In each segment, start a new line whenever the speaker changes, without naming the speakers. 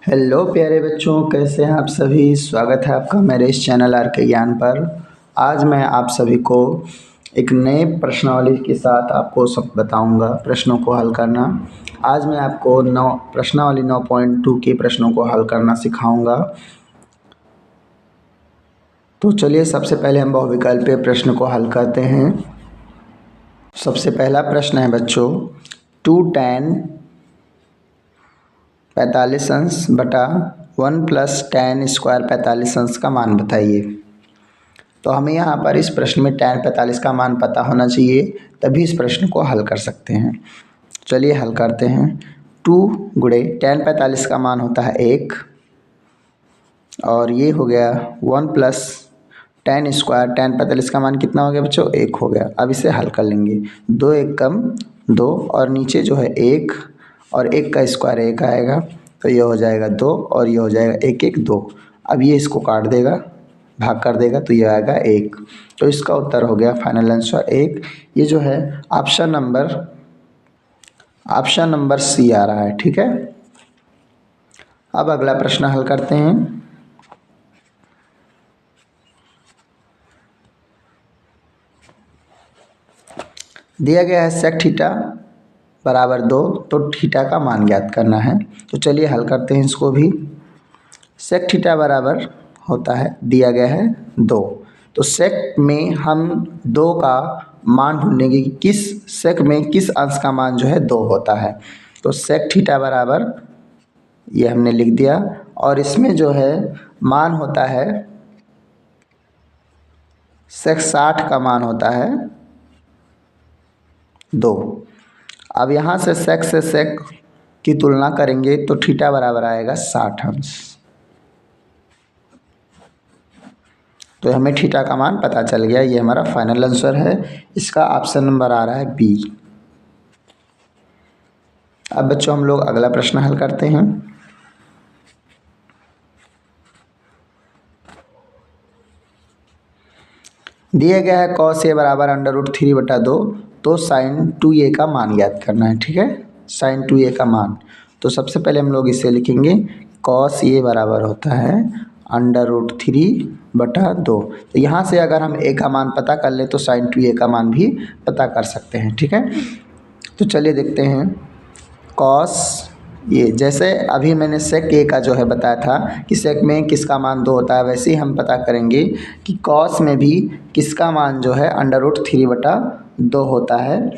Hello प्यारे बच्चों, कैसे हैं आप सभी। स्वागत है आपका मेरे इस चैनल आर के ज्ञान पर। आज मैं आप सभी को एक नए प्रश्नावली के साथ आपको सब बताऊंगा, प्रश्नों को हल करना। आज मैं आपको प्रश्नावली 9.2 के प्रश्नों को हल करना सिखाऊंगा। तो चलिए सबसे पहले हम बहुविकल्पीय प्रश्न को हल करते हैं। सबसे पहला प्रश्न है बच्चों, 2tan 45 अंश बटा 1 + tan स्क्वायर 45 अंश का मान बताइए। तो हमें यहाँ पर इस प्रश्न में tan 45 का मान पता होना चाहिए, तभी इस प्रश्न को हल कर सकते हैं। चलिए हल करते हैं। 2 गुणे tan 45 का मान होता है 1, और ये हो गया 1 + tan स्क्वायर tan 45 का मान कितना हो गया बच्चों, 1 हो गया। अब इसे हल कर लेंगे। 2 1 कम 2, और नीचे जो है 1 और 1 का स्क्वायर 1 आएगा, तो ये हो जाएगा 2 और ये हो जाएगा 1 1 2। अब ये इसको काट देगा, भाग कर देगा, तो ये आएगा 1। तो इसका उत्तर हो गया फाइनल आंसर 1। ये जो है ऑप्शन नंबर सी आ रहा है। ठीक है, अब अगला प्रश्न हल करते हैं। दिया गया है सेक थीटा बराबर 2, तो थीटा का मान ज्ञात करना है। तो चलिए हल करते हैं इसको भी। सेक थीटा बराबर होता है, दिया गया है 2, तो सेक में हम 2 का मान ढूंढेंगे कि किस सेक में किस अंश का मान जो है 2 होता है। तो सेक थीटा बराबर ये हमने लिख दिया, और इसमें जो है मान होता है सेक 60 का मान होता है 2। अब यहाँ से सेक की तुलना करेंगे तो थीटा बराबर आएगा 60 अंश। तो हमें थीटा का मान पता चल गया। ये हमारा फाइनल आंसर है। इसका ऑप्शन नंबर आ रहा है बी। अब बच्चों हम लोग अगला प्रश्न हल करते हैं। दिया गया है cos a बराबर √3/2, तो sin 2a का मान ज्ञात करना है। ठीक है, sin 2a का मान। तो सबसे पहले हम लोग इसे लिखेंगे, cos a बराबर होता है √3/2। तो यहाँ से अगर हम a का मान पता कर ले तो sin 2a का मान भी पता कर सकते हैं। ठीक है, तो चलिए देखते हैं। cos ये जैसे अभी मैंने सेक ए का जो है बताया था कि सेक में किसका मान 2 होता है, वैसे ही हम पता करेंगे कि कॉस में भी किसका मान जो है √3/2 होता है।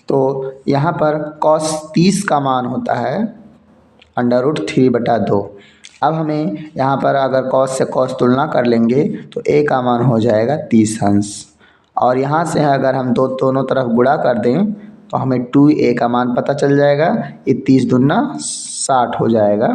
तो यहाँ पर cos 30 का मान होता है √3/2। अब हमें यहाँ पर अगर cos से cos तुलना कर लेंगे तो a का मान हो जाएगा 30 अंश, और यहाँ से अगर हम दोनों तरफ गुणा कर दें तो हमें 2a का मान पता चल जाएगा। ये 30 दूना 60 हो जाएगा,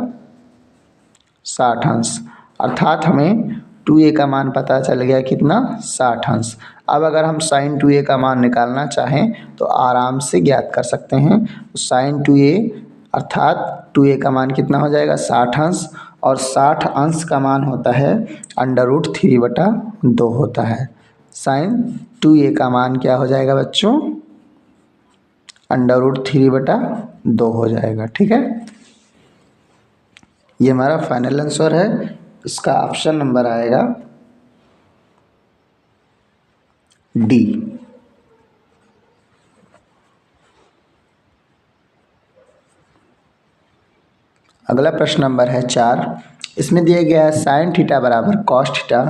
60 अंश। अर्थात हमें 2a का मान पता चल गया कितना, 60 अंश। अब अगर हम sin 2a का मान निकालना चाहें तो आराम से ज्ञात कर सकते हैं। तो sin 2a अर्थात 2a का मान कितना हो जाएगा, 60 अंश, और 60 अंश का मान होता है √3/2 होता है। sin 2a का मान क्या हो जाएगा बच्चों, √3/2 हो जाएगा। ठीक है, ये हमारा फाइनल आंसर है। इसका ऑप्शन नंबर आएगा डी। अगला प्रश्न नंबर है 4। इसमें दिया गया है sin थीटा बराबर cos थीटा,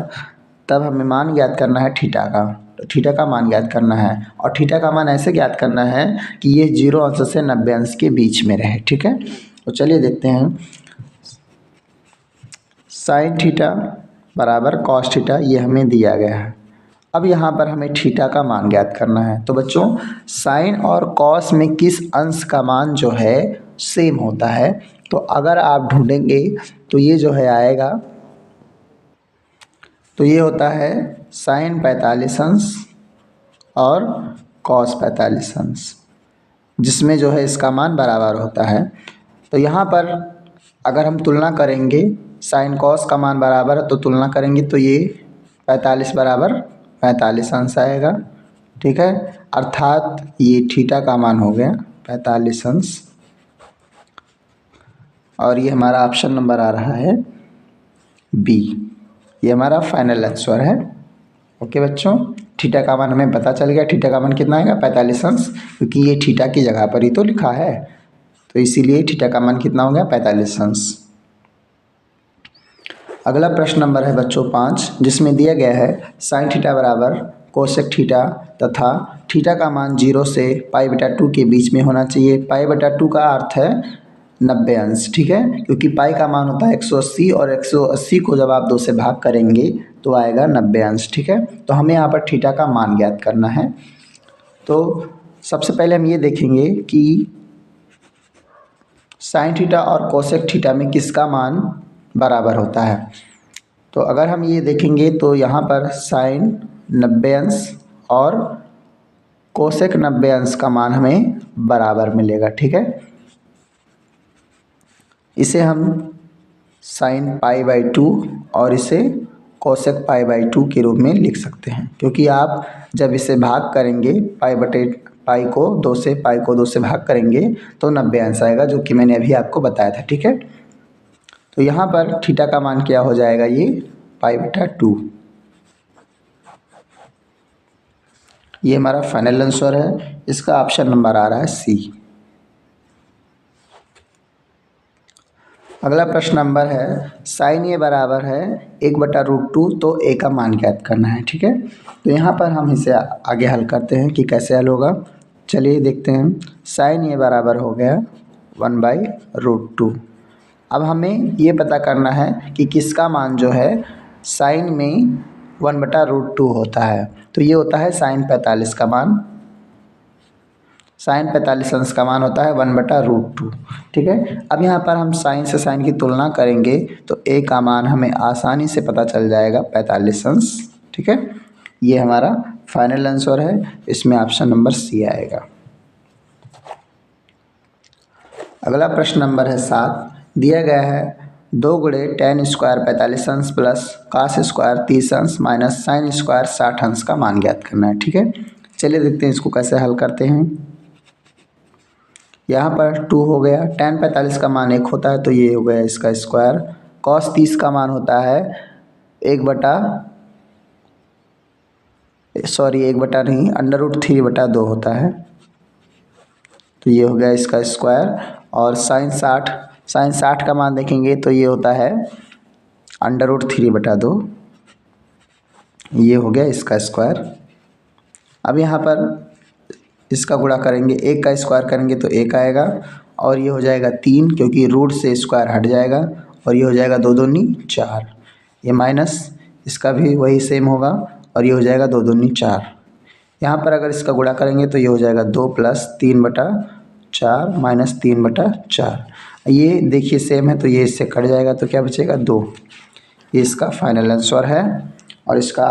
तब हमें मान ज्ञात करना है थीटा का। तो थीटा का मान ज्ञात करना है, और थीटा का मान ऐसे ज्ञात करना है कि ये 0 अंश से 90 अंश के बीच में रहे। ठीक है, तो चलिए देखते हैं। sin थीटा बराबर cos थीटा ये हमें दिया गया है। अब यहाँ पर हमें थीटा का मान ज्ञात करना है। तो बच्चों साइन और कॉस में किस अंश का मान जो है सेम होता है, तो अगर आप ढूंढेंगे तो ये जो है आएगा, तो ये होता है साइन 45 अंश और कॉस 45 अंश, जिसमें जो है इसका मान बराबर होता है। तो यहाँ पर अगर हम तुलना करेंगे, साइन कॉस का मान बराबर है तो तुलना करेंगे तो ये 45 बराबर 45 अंश आएगा। ठीक है, अर्थात ये थीटा का मान हो गया 45 अंश। और ये हमारा ऑप्शन नंबर आ रहा है बी। ये हमारा फाइनल आंसर है। ओके बच्चों, थीटा का मान हमें पता चल गया। थीटा का मान कितना आएगा 45 अंश, क्योंकि ये थीटा की जगह पर ही तो लिखा है, तो इसीलिए थीटा का मान कितना हो गया 45 अंश। अगला प्रश्न नंबर है बच्चों 5, जिसमें दिया गया है साइन थीटा बराबर कोसेक थीटा तथा थीटा का मान 0 से पाई/2 के बीच में होना चाहिए। पाई/2 का अर्थ है 90 अंश, ठीक है, क्योंकि पाई का मान होता है 180 और 180 को जब आप 2 से भाग करेंगे तो आएगा 90 अंश, ठीक है। तो हमें यहाँ पर थीटा का मान ज्ञात करना है। तो सबसे पहले हम ये देखेंगे कि साइन थीटा और कोसेक थीटा में किसका मान बराबर होता है। तो अगर हम ये देखेंगे तो यहाँ पर साइन 90 अंश और कोसेक 90 अंश का मान हमें बराबर मिलेगा, ठीक है। इसे हम साइन पाई/2 और इसे कोसेक पाई/2 के रूप में लिख सकते हैं, क्योंकि आप जब इसे भाग करेंगे पाई को 2 से भाग करेंगे तो 90 अंश आएगा, जो कि मैंने अभी आपको बताया था, ठीक है। तो यहाँ पर थीटा का मान क्या हो जाएगा, ये पाई/2। ये हमारा फाइनल आंसर है। इसका ऑप्शन नंबर आ रहा है सी। अगला प्रश्न नंबर है साइन ए बराबर है 1/√2, तो ए का मान ज्ञात करना है, ठीक है। तो यहाँ पर हम इसे आगे हल करते हैं कि कैसे हल होगा। चलिए देखते हैं। साइन ए बराबर हो गया 1/√2। अब हमें ये पता करना है कि किसका मान जो है साइन में 1/√2 होता है। तो ये होता है साइन 45 का मान। साइन 45 अंश का मान होता है 1/√2, ठीक है। अब यहाँ पर हम साइन से साइन की तुलना करेंगे तो ए का मान हमें आसानी से पता चल जाएगा 45 अंश, ठीक है। ये हमारा फाइनल आंसर है। इसमें ऑप्शन नंबर सी आएगा। अगला प्रश्न नंबर है 7। दिया गया है 2 गुणे tan स्क्वायर 45 अंश प्लस cos स्क्वायर 30 अंश माइनस साइन स्क्वायर 60 अंश का मान ज्ञात करना है, ठीक है। चलिए देखते हैं इसको कैसे हल करते हैं। यहाँ पर 2 हो गया, tan 45 का मान 1 होता है तो ये हो गया इसका स्क्वायर। cos 30 का मान होता है 1/√3/2 होता है, तो ये हो गया इसका स्क्वायर। और साइन 60 का मान देखेंगे तो ये होता है √3/2, ये हो गया इसका स्क्वायर। अब यहाँ पर इसका गुणा करेंगे, 1 का स्क्वायर करेंगे तो 1 आएगा और ये हो जाएगा 3, क्योंकि रूट से स्क्वायर हट जाएगा, और ये हो जाएगा 2 दूनी 4। ये माइनस इसका भी वही सेम होगा और ये हो जाएगा 2 दूनी 4। यहाँ पर अगर इसका गुणा करेंगे तो ये हो जाएगा 2 + 3/4 माइनस 3/4। ये देखिए सेम है तो ये इससे कट जाएगा तो क्या बचेगा 2। ये इसका फाइनल आंसर है और इसका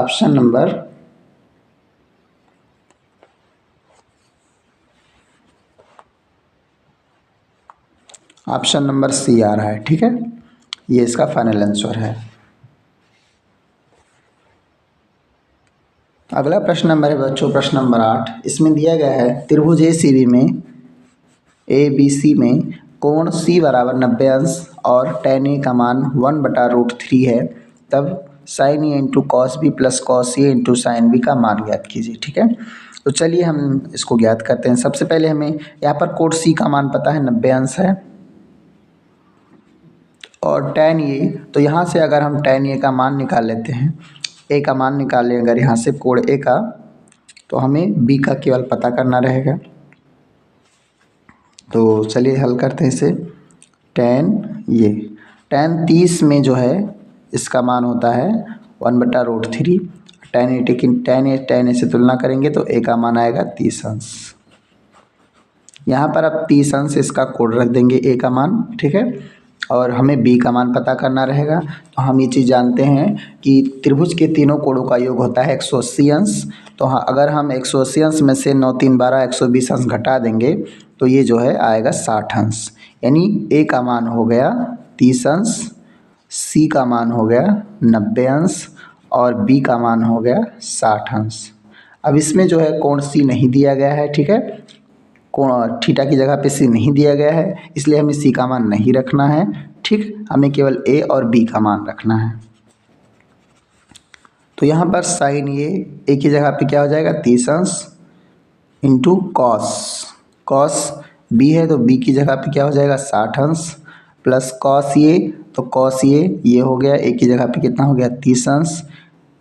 ऑप्शन नंबर सी आ रहा है, ठीक है। ये इसका फाइनल आंसर है। अगला प्रश्न नंबर है बच्चों प्रश्न नंबर 8। इसमें दिया गया है त्रिभुज ACB में ABC में कोण C बराबर 90 अंश और tan A का मान 1/√3 है, तब sin A into cos B plus cos A into sine B का मान ज्ञात कीजिए, ठीक है। तो चलिए हम इसको ज्ञात करते हैं। सबसे पहले हमें यहाँ पर कोण C का मान पता है 90 अंश है, और tan A, तो यहाँ से अगर हम tan A का मान निकाल लेते हैं, A का मान निकाल लें अगर यहाँ से कोण A का, तो हमें B का केवल पता करना रहेगा। तो चलिए हल करते हैं इसे। tan 30 में जो है इसका मान होता है 1/√3। tan A से तुलना करेंगे तो A का मान आएगा 30 अंश। यहाँ पर अब 30 अंश इसका कोण रख देंगे A का मान, ठीक है, और हमें B का मान पता करना रहेगा। तो हम ये चीज़ जानते हैं कि त्रिभुज के तीनों कोणों का योग होता है 180 अंश। तो हाँ, अगर हम 180 अंश में से 9 3 12 120 अंश घटा देंगे तो ये जो है आएगा 60 अंश। यानी A का मान हो गया 30 अंश, C का मान हो गया 90 अंश और B का मान हो गया 60 अंश। अब इसमें जो है कोण C नहीं दिया गया है, ठीक है, थीटा की जगह पे सी नहीं दिया गया है, इसलिए हमें सी का मान नहीं रखना है। ठीक, हमें केवल ए और बी का मान रखना है। तो यहाँ पर साइन ये ए की जगह पे क्या हो जाएगा 30 अंश इंटू कॉस, कॉस बी है तो बी की जगह पे क्या हो जाएगा 60 अंश प्लस कॉस ये, तो कॉस ये हो गया ए की जगह पे कितना हो गया 30 अंश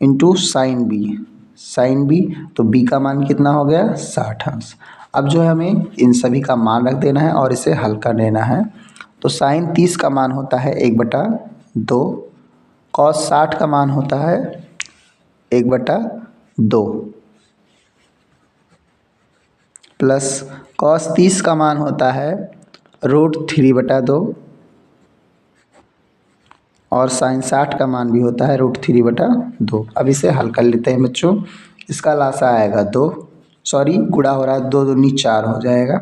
into sine B, sine B तो बी का मान कितना हो गया 60 अंश। अब जो है हमें इन सभी का मान रख देना है और इसे हल कर लेना है। तो साइन 30 का मान होता है 1/2, कॉस 60 का मान होता है 1/2 प्लस कॉस 30 का मान होता है √3/2 और साइन 60 का मान भी होता है √3/2। अब इसे हल कर लेते हैं बच्चों। इसका लासा आएगा 2, सॉरी गुणा हो रहा है 2 दूनी 4 हो जाएगा,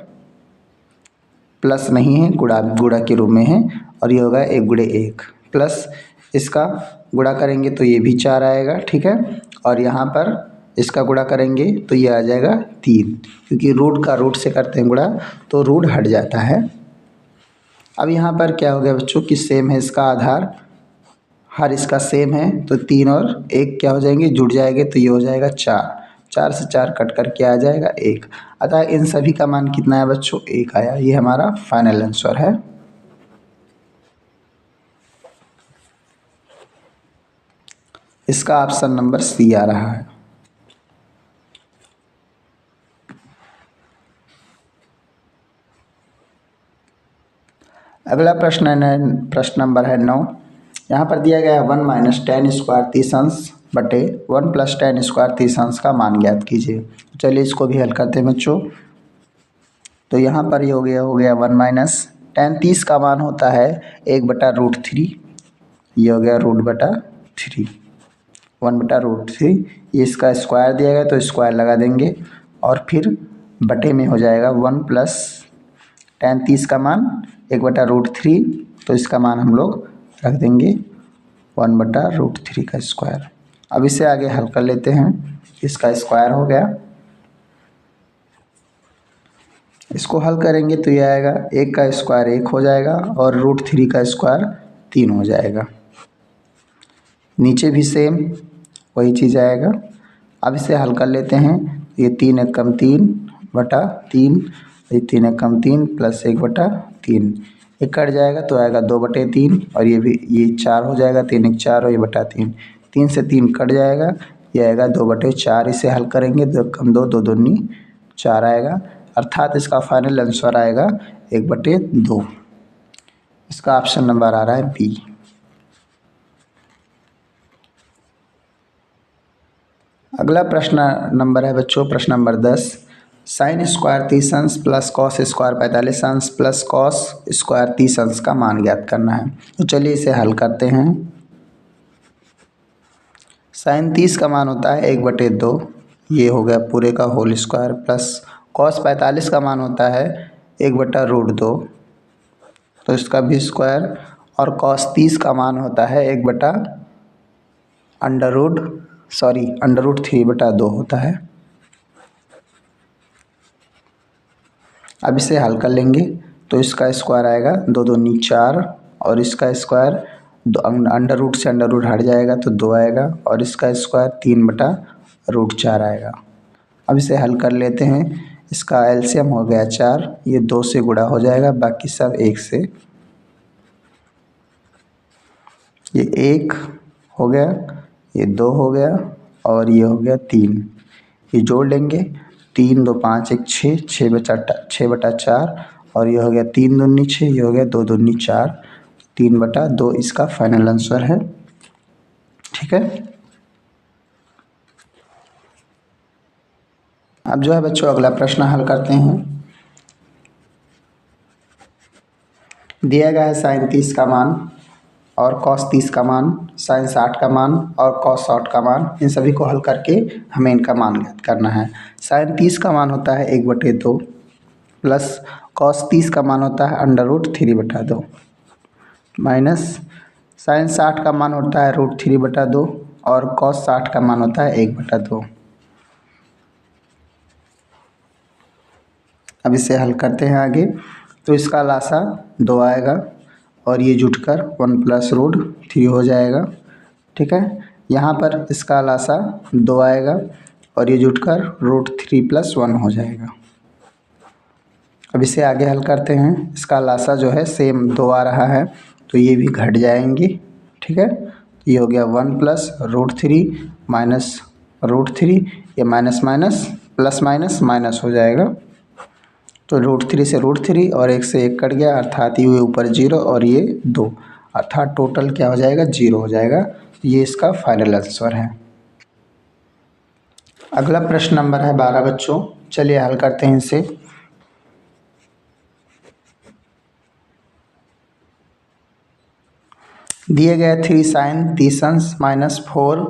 प्लस नहीं है गुणा के रूप में है और ये होगा 1 × 1 प्लस इसका गुणा करेंगे तो ये भी 4 आएगा। ठीक है, और यहाँ पर इसका गुणा करेंगे तो ये आ जाएगा 3, क्योंकि रूट का रूट से करते हैं गुणा तो रूट हट जाता है। अब यहाँ पर क्या हो गया बच्चों कि सेम है इसका आधार, हर इसका सेम है तो 3 और 1 क्या हो जाएंगे जुड़ जाएंगे तो ये हो जाएगा 4, 4 से 4 कट करके आ जाएगा 1। अतः इन सभी का मान कितना है बच्चों 1 आया। ये हमारा फाइनल आंसर है। इसका ऑप्शन नंबर सी आ रहा है। अगला प्रश्न है प्रश्न नंबर है 9। यहाँ पर दिया गया है 1 - tan² 30 अंश बटे 1 + tan² 30 अंश का मान ज्ञात कीजिए। चलिए इसको भी हल करते हैं बच्चों। तो यहाँ पर ये हो गया 1 - tan 30 का मान होता है 1/√3, ये हो गया √3, 1/√3। ये इसका स्क्वायर दिया गया तो स्क्वायर लगा देंगे और फिर बटे में हो जाएगा 1 + tan 30 का मान 1/√3, तो इसका मान हम लोग रख देंगे 1/√3 का स्क्वायर। अब इसे आगे हल कर लेते हैं। इसका स्क्वायर हो गया, इसको हल करेंगे तो ये आएगा 1 का स्क्वायर 1 हो जाएगा और √3 का स्क्वायर 3 हो जाएगा। नीचे भी सेम वही चीज़ आएगा। अब इसे हल कर लेते हैं। ये 3 × 1 = 3/3, ये 3 × 1 = 3 प्लस 1/3, ये कट जाएगा तो आएगा 2/3 और ये भी ये 4 हो जाएगा, 3 × 4 और ये 3/3, 3 से 3 कट जाएगा, ये आएगा 2/4। इसे हल करेंगे 2 × 2 = 2 दूनी 4 आएगा, अर्थात इसका फाइनल आंसर आएगा 1/2। इसका ऑप्शन नंबर आ रहा है बी। अगला प्रश्न नंबर है बच्चों प्रश्न नंबर 10। sin² 30 अंश प्लस cos² 45 अंश प्लस cos² 30 अंश का मान ज्ञात करना है। तो चलिए इसे हल करते हैं। sin 30 का मान होता है 1/2, ये हो गया पूरे का होल स्क्वायर, प्लस cos 45 का मान होता है 1/√2, तो इसका भी स्क्वायर, और cos 30 का मान होता है √3/2 होता है। अब इसे हल कर लेंगे तो इसका स्क्वायर आएगा 2 दूनी 4 और इसका स्क्वायर अंडर रूट से अंडर रूट हट जाएगा तो 2 आएगा और इसका स्क्वायर 3/√4 आएगा। अब इसे हल कर लेते हैं। इसका एलसीएम हो गया 4, ये 2 से गुणा हो जाएगा, बाकी सब 1 से, ये 1 हो गया, ये 2 हो गया और ये हो गया 3, ये जोड़ लेंगे 3 2 5 1 6, 6/4 और ये हो गया 3 दूनी 6, ये हो गया 2 दूनी 4, 3/2 इसका फाइनल आंसर है। ठीक है, अब जो है बच्चों अगला प्रश्न हल करते हैं। दिया गया है sin 30 का मान और cos 30 का मान, sin 60 का मान और cos 60 का मान, इन सभी को हल करके हमें इनका मान ज्ञात करना है। sin 30 का मान होता है 1/2 प्लस cos 30 का मान होता है √3/2 माइनस sin 60 का मान होता है √3/2 और cos 60 का मान होता है 1/2। अब इसे हल करते हैं आगे। तो इसका लासा 2 आएगा और ये जुटकर 1 प्लस रूट 3 हो जाएगा। ठीक है, यहाँ पर इसका लासा 2 आएगा और ये जुटकर रूट 3 प्लस 1 हो जाएगा। अब इसे आगे हल करते हैं। इसका लासा जो है सेम 2 आ रहा है तो ये भी घट जाएंगे। ठीक है, तो ये हो गया 1 प्लस रूट 3 माइनस रूट 3, ये minus minus plus minus minus हो जाएगा। तो रूट 3 से रूट 3 और 1 से 1 कट गया, अर्थात ये ऊपर 0 और ये 2, अर्थात टोटल क्या हो जाएगा 0 हो जाएगा। ये इसका फाइनल आंसर है। अगला प्रश्न नंबर है 12 बच्चों, चलिए हल करते हैं इसे। दिए गए 3 साइन 30 अंश माइनस 4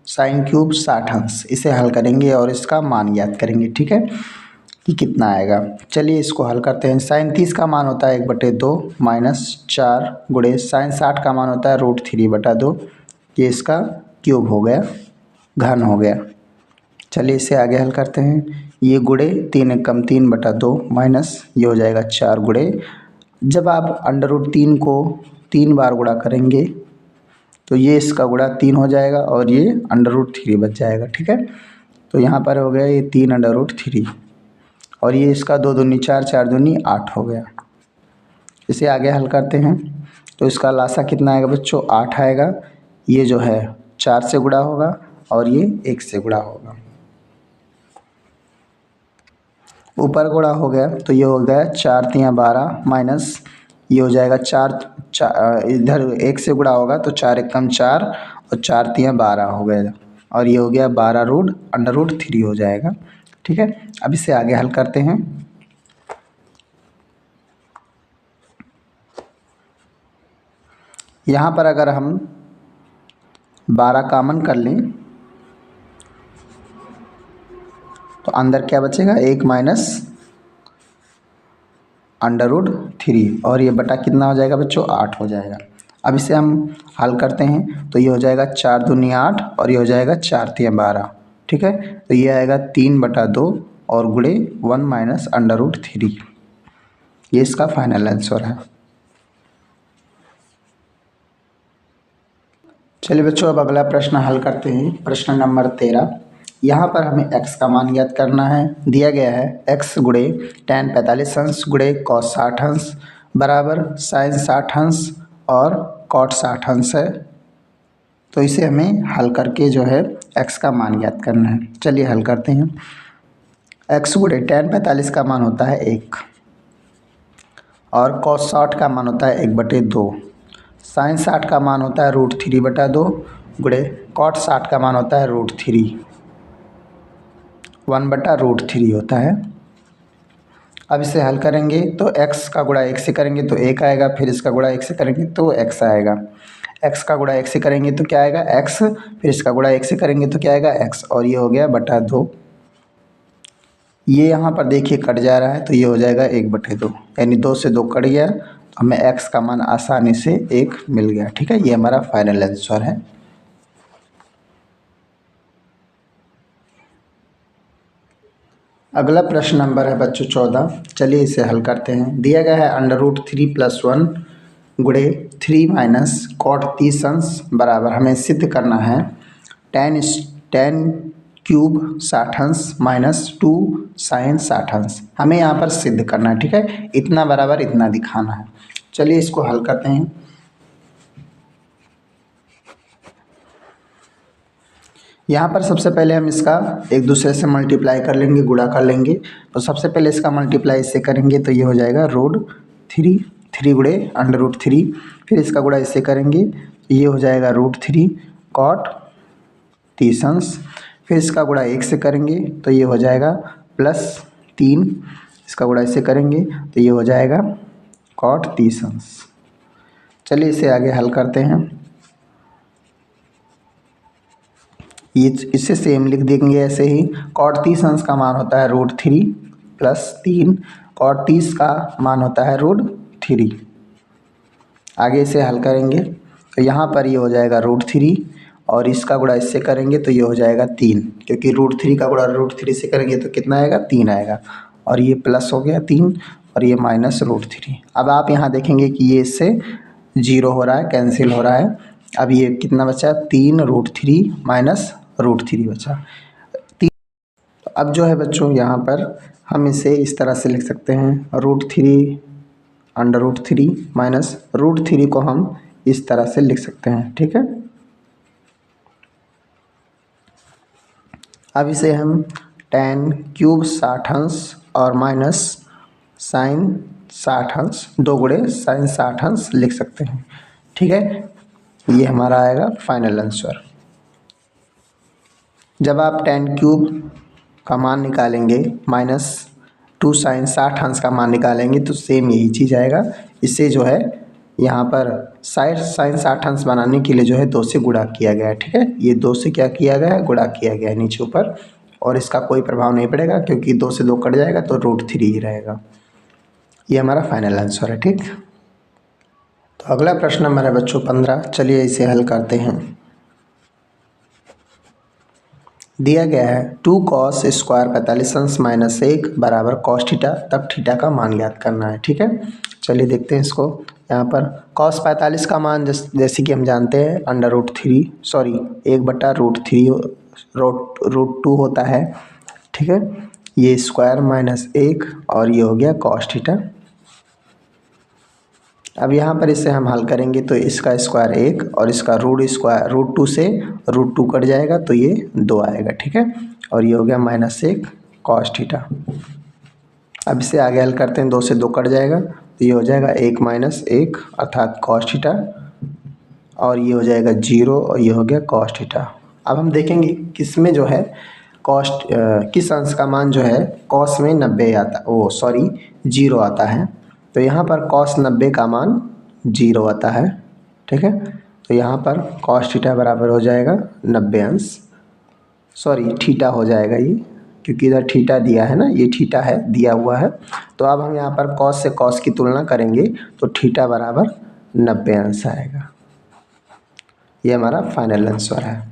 साइन क्यूब 60 अंश, इसे हल करेंगे और इसका मान ज्ञात करेंगे। ठीक है, कि कितना आएगा। चलिए इसको हल करते हैं। साइन 30 का मान होता है 1/2 माइनस 4 गुणे साइन 60 का मान होता है रूट 3/2, ये इसका क्यूब हो गया, घन हो गया। चलिए इसे आगे हल करते हैं। ये गुणे 3 एकम 3/2 माइनस ये हो जाएगा 4 गुणे, जब आप √3 को 3 बार गुणा करेंगे तो ये इसका गुणा 3 हो जाएगा और ये √3 बच जाएगा। ठीक है, तो यहाँ पर हो गया ये 3 √3 और ये इसका 2 दूनी 4, 4 दूनी 8 हो गया। इसे आगे हल करते हैं। तो इसका लासा कितना आएगा बच्चों 8 आएगा, ये जो है 4 से गुणा होगा और ये 1 से गुणा होगा। ऊपर गुणा हो गया तो ये हो गया 4 × 12 माइनस ये हो जाएगा 4 इधर 1 से गुणा होगा तो 4 एकम 4 और 4 × 12 हो गया और ये हो गया 12 √3 हो जाएगा। ठीक है, अब इसे आगे हल करते हैं। यहाँ पर अगर हम 12 कॉमन कर लें तो अंदर क्या बचेगा 1 माइनस √3 और ये बटा कितना हो जाएगा बच्चों 8 हो जाएगा। अब इसे हम हल करते हैं तो ये हो जाएगा 4 दूनी 8 और ये हो जाएगा 4 × 12। ठीक है, तो ये आएगा 3/2 और गुणे 1 माइनस √3, ये इसका फाइनल आंसर है। चलिए बच्चों अब अगला प्रश्न हल करते हैं। प्रश्न नंबर 13, यहाँ पर हमें x का मान ज्ञात करना है। दिया गया है x गुणे tan 45 अंश गुणे cos 60 अंश बराबर sin 60 अंश और cot 60 अंश है। तो इसे हमें हल करके जो है x का मान ज्ञात करना है। चलिए हल करते हैं। x गुणे tan 45 का मान होता है 1 और cos 60 का मान होता है 1/2, sin 60 का मान होता है √3/2 गुणे cot 60 का मान होता है √3, 1/√3 होता है। अब इसे हल करेंगे तो x का गुणा 1 से करेंगे तो 1 आएगा, फिर इसका गुणा 1 से करेंगे तो x आएगा। x का गुणा 1 से करेंगे तो क्या आएगा x, फिर इसका गुणा 1 से करेंगे तो क्या आएगा x और ये हो गया 2। ये यहाँ पर देखिए कट जा रहा है तो ये हो जाएगा 1/2, यानी 2 से 2 कट गया, हमें x का मान आसानी से 1 मिल गया। ठीक है, ये हमारा फाइनल आंसर है। अगला प्रश्न नंबर है बच्चों 14, चलिए इसे हल करते हैं। दिया गया है √3 + 1 गुणे 3 माइनस cot 30 अंश बराबर, हमें सिद्ध करना है tan क्यूब 60 अंश माइनस 2 साइन 60 अंश, हमें यहाँ पर सिद्ध करना है। ठीक है, इतना बराबर इतना दिखाना है। चलिए इसको हल करते हैं। यहाँ पर सबसे पहले हम इसका एक दूसरे से मल्टीप्लाई कर लेंगे, गुणा कर लेंगे। तो सबसे पहले इसका मल्टीप्लाई इससे करेंगे तो ये हो जाएगा √3 गुणे √3, फिर इसका गुणा इससे करेंगे ये हो जाएगा √3 cot 30 अंश, फिर इसका गुणा 1 से करेंगे तो ये हो जाएगा +3, इसका गुणा इससे करेंगे तो ये हो जाएगा cot 30 अंश। चलिए इसे आगे हल करते हैं। ये इससे सेम लिख देंगे ऐसे ही। cot 30 अंश का मान होता है √3 + 3, cot 30 का मान होता है √3। आगे इसे हल करेंगे तो यहाँ पर ये हो जाएगा √3 और इसका गुणा इससे करेंगे तो ये हो जाएगा 3, क्योंकि √3 का गुणा √3 से करेंगे तो कितना आएगा 3 आएगा और ये प्लस हो गया 3 और ये -√3। अब आप यहाँ देखेंगे कि ये इससे 0 हो रहा है, कैंसिल हो रहा है। अब ये कितना बचा, 3√3 -√3 बचा। तो अब जो है बच्चों यहाँ पर हम इसे इस तरह से लिख सकते हैं, √3 √3 -√3 को हम इस तरह से लिख सकते हैं, ठीक है। अब इसे हम tan³ 60 अंश और माइनस sin 60 अंश 2 गुणे sin 60 अंश लिख सकते हैं, ठीक है। ये हमारा आएगा फाइनल आंसर। जब आप tan³ का मान निकालेंगे -2 sin 60 अंश का मान निकालेंगे तो सेम यही चीज़ आएगा। इससे जो है यहाँ पर sin 60 अंश बनाने के लिए जो है 2 से गुणा किया गया है, ठीक है। ये 2 से क्या किया गया है, गुणा किया गया है नीचे ऊपर, और इसका कोई प्रभाव नहीं पड़ेगा क्योंकि 2 से 2 कट जाएगा तो √3 ही रहेगा। ये हमारा फाइनल आंसर है, ठीक। तो अगला प्रश्न हमारे बच्चों 15, चलिए इसे हल करते हैं। दिया गया है 2 cos² 45 अंश -1 बराबर cos थीटा, तब थीटा का मान ज्ञात करना है, ठीक है। चलिए देखते हैं इसको। यहाँ पर cos 45 का मान जैसे कि हम जानते हैं √2 होता है, ठीक है। ये स्क्वायर -1 और ये हो गया cos थीटा। अब यहाँ पर इसे हम हल करेंगे तो इसका स्क्वायर 1 और इसका √2 से √2 कट जाएगा तो ये 2 आएगा, ठीक है। और ये हो गया -1 cos थीटा। अब इसे आगे हल करते हैं, 2 से 2 कट जाएगा तो ये हो जाएगा 1 -1 अर्थात cos थीटा, और ये हो जाएगा 0 और ये हो गया cos थीटा। अब हम देखेंगे किसमें जो है किस अंश का मान जो है cos में 90 आता, 0 आता है। तो यहाँ पर cos 90 का मान 0 आता है, ठीक है। तो यहाँ पर cos थीटा बराबर हो जाएगा 90 अंश, थीटा हो जाएगा ये, क्योंकि इधर थीटा दिया है ना, ये थीटा है दिया हुआ है। तो अब हम यहाँ पर cos से cos की तुलना करेंगे तो थीटा बराबर 90 अंश आएगा। ये हमारा फाइनल आंसर है।